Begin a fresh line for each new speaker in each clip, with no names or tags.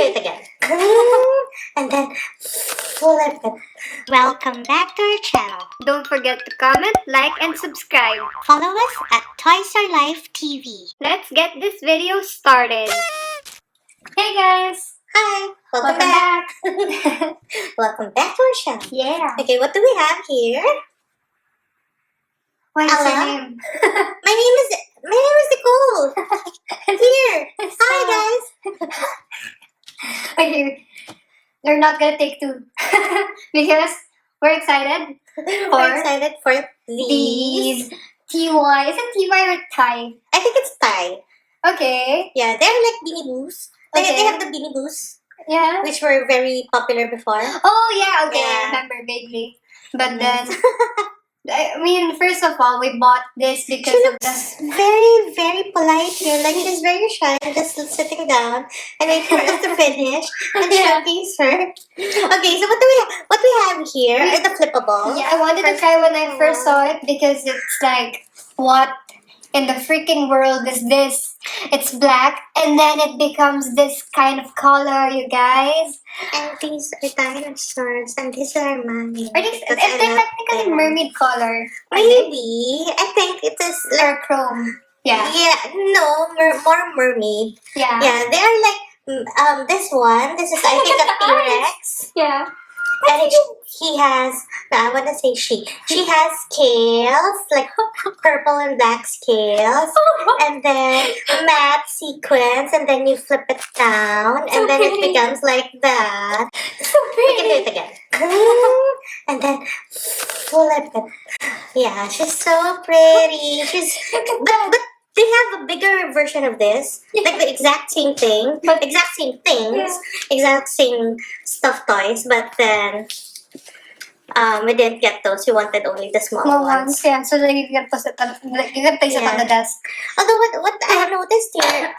do it again. And then flip it. Welcome back to our channel.
Don't forget to comment, like, and subscribe.
Follow us at Toys R Life TV.
Let's get this video started. Hey guys!
Hi! Welcome back. Welcome back to our channel.
Yeah.
Okay, what do we have here?
What's your
Ella?
name?
My name is Nicole. Here. Hi guys.
Okay, they're not gonna take two because we're excited
We're excited for these.
TY. Is it TY or Thai?
I think it's Thai.
Okay.
Yeah, they're like Beanie Boos. They
Okay.
have the Beanie Boos,
Yeah.
which were very popular before.
Oh yeah. Okay.
Yeah.
I remember vaguely. But then, I mean, first of all, we bought this because
She
of
looks
the.
very, very polite here. Like she's very shy, just sitting down and wait for us to finish and
Yeah.
showcase her. Okay, so what we have here are the flippables.
Yeah, I wanted to try when I first saw it because it's like, what in the freaking world is this? It's black and then it becomes this kind of color, you guys.
And these are dinosaurs, and these are mine.
Or they're technically mermaid color.
Maybe. I think it is like
Or chrome. Yeah.
yeah, no, more mermaid.
Yeah.
Yeah, they are like this one. This is I think a T-Rex.
Yeah.
And he has, no, I want to say she. She has scales, like purple and black scales. And then matte sequins, and then you flip it down, and then it becomes like that.
So
We can do
pretty.
it again. And then flip it. Yeah, she's so pretty. But they have a bigger version of this, like the exact same thing, exact same things, exact same stuffed toys. But then we didn't get those. We wanted only the small ones.
Yeah, so then you can place it on, you can place it on the desk.
Although what I noticed here,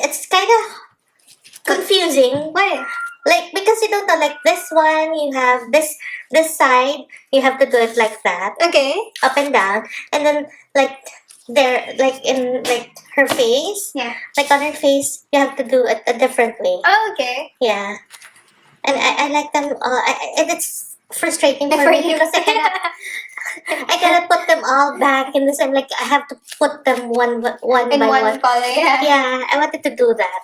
it's kind of confusing.
Why?
Like because you don't know, like this one you have this side you have to do it like that,
Okay.
up and down, and then like there like in like her face,
Yeah.
like on her face you have to do it a different way.
Oh, okay.
Yeah, and I like them. And it's frustrating for
For
me
you.
because I cannot put them all back in the same. Like I have to put them one
In
by
one
one.
color, yeah.
Yeah, I wanted to do that.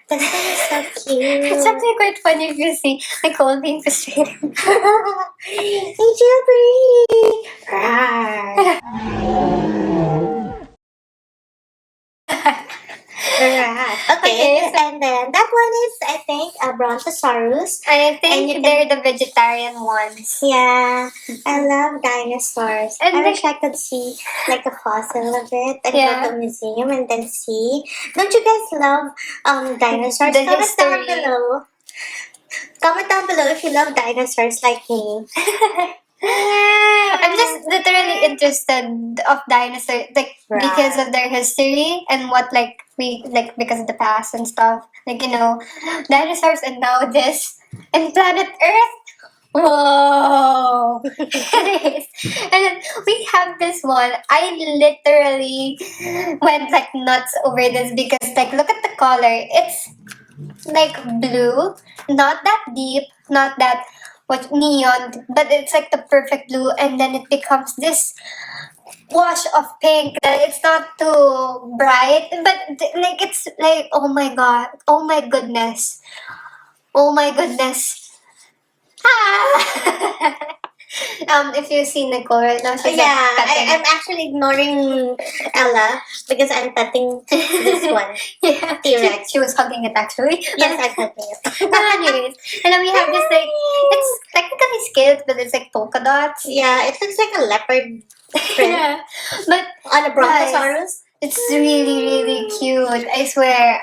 This one is so cute.
It's actually quite funny if you see Nicole being frustrated.
Hey, Jilly! Okay,
so-
and then that one is, I think, a Brontosaurus.
I
And you
think they're the vegetarian ones.
Yeah, I love dinosaurs.
And
I
they-
wish I could see like a fossil of it and
Yeah.
go to a museum and then see. Don't you guys love dinosaurs?
The
Comment down
history.
below. Comment down below if you love dinosaurs like me.
I'm just literally interested of dinosaurs, like because of their history and what like we like because of the past and stuff. Like dinosaurs and now this and planet Earth. Whoa! Anyways, and then we have this one. I literally went like nuts over this because like look at the color. It's like blue, not that deep, not that what neon, but it's like the perfect blue, and then it becomes this wash of pink. It's not too bright, but like it's like oh my god, oh my goodness, oh my goodness. Ah! If you see Nicole right now, she's
Yeah,
like petting.
I'm actually ignoring Ella because I'm petting this one.
Yeah,
T-Rex.
she was hugging it actually.
Yes, I'm petting it.
Anyways, and then we have this like it's technically scales, but it's like polka dots.
Yeah, it looks like a leopard print
Yeah, but
on a Brontosaurus.
it's really really cute. I swear.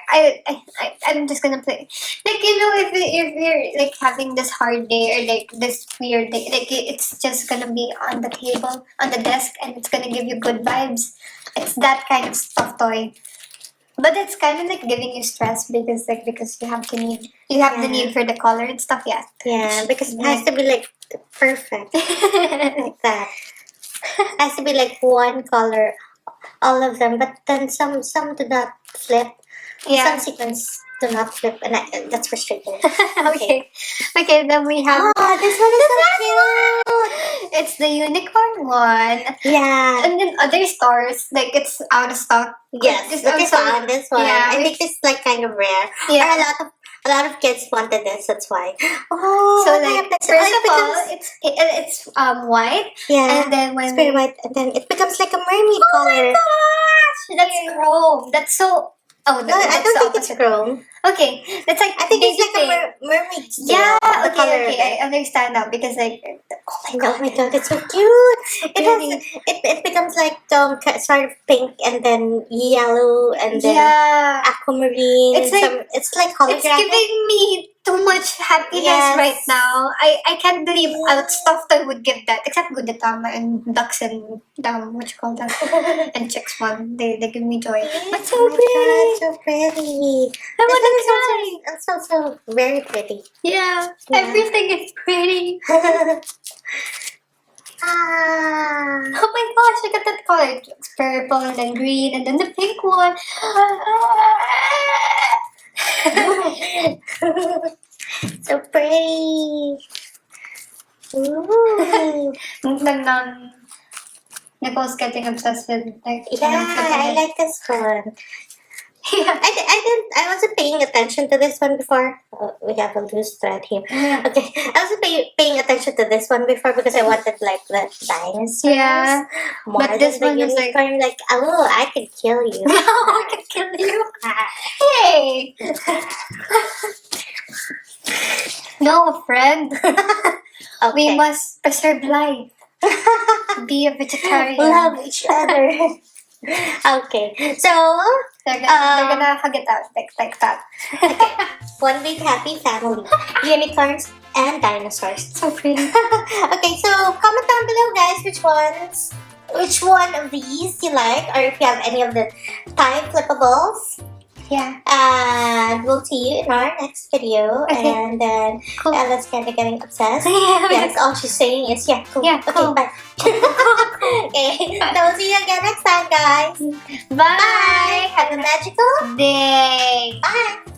I'm just gonna play. Like if you're like having this hard day or like this weird day, like it's just gonna be on the table on the desk and it's gonna give you good vibes. It's that kind of stuffed toy. But it's kind of like giving you stress because you have the need for the color and stuff. Yeah.
Yeah, because it has to be like perfect like that. It has to be like one color, all of them. But then some do not flip.
Yeah.
Some sequence do not flip, and that's frustrating.
Okay. Okay, then we have.
Oh, this one is so cute.
It's the unicorn one.
Yeah.
And then other stores, like it's out of stock.
Yes,
It's
but I
also-
found this one.
yeah,
I think it's like kind of rare.
Yeah.
Or a lot of kids wanted this. That's why. Oh,
So
I
like
have this.
first
Oh,
of all, it's white,
yeah,
and then when
it's very white, and then it becomes like a mermaid
oh my
color.
gosh, that's chrome. That's so. Oh,
No, I
that's
don't
the
think it's
opposite.
chrome.
Okay, that's like
I think it's
baby
like a
pink.
mermaid. Still,
Yeah,
the color
okay,
of
okay,
it.
I understand now because like
Oh my god, it's so cute. It has
Really?
it becomes like sort of pink and then yellow and then
yeah,
aquamarine.
It's like-
it's like
it's
holographic.
giving me too much happiness
Yes.
right now. I can't believe stuff that would give that except Gudetama and ducks and what you call that and chicks one. They give me joy. But so
Oh my
pretty.
god, so pretty.
I
This
want
one
to
is
cry.
also very pretty.
Yeah,
Yeah.
everything is pretty.
Ah.
Oh my gosh, look at that color. It's purple and then green and then the pink one.
So pretty. Ooh.
Nicole's getting obsessed with like
Yeah, I like this one.
yeah.
I wasn't paying attention to this one before. We have a loose thread here.
Yeah.
Okay, I wasn't paying attention to this one before because I wanted like the dinosaurs.
Yeah.
More
But
than
this
the
one is like-
unicorn. Like, oh, I could kill you.
I can kill you. Hey. No, friend.
Okay.
We must preserve life. Be a vegetarian.
Love each other. Okay, so
They're gonna hug it out like that.
one big happy family, unicorns and dinosaurs.
So pretty.
Okay, so comment down below, guys, which one of these you like, or if you have any of the Thai flippables.
Yeah.
And we'll see you in our next video.
Okay.
And then
Cool.
Ella's kind of getting obsessed.
Yeah,
Yes, all she's saying is, yeah, cool.
Yeah,
Okay,
cool.
bye. Okay, so we'll see you again next time, guys.
Bye.
Bye. Have a magical
Day.
bye.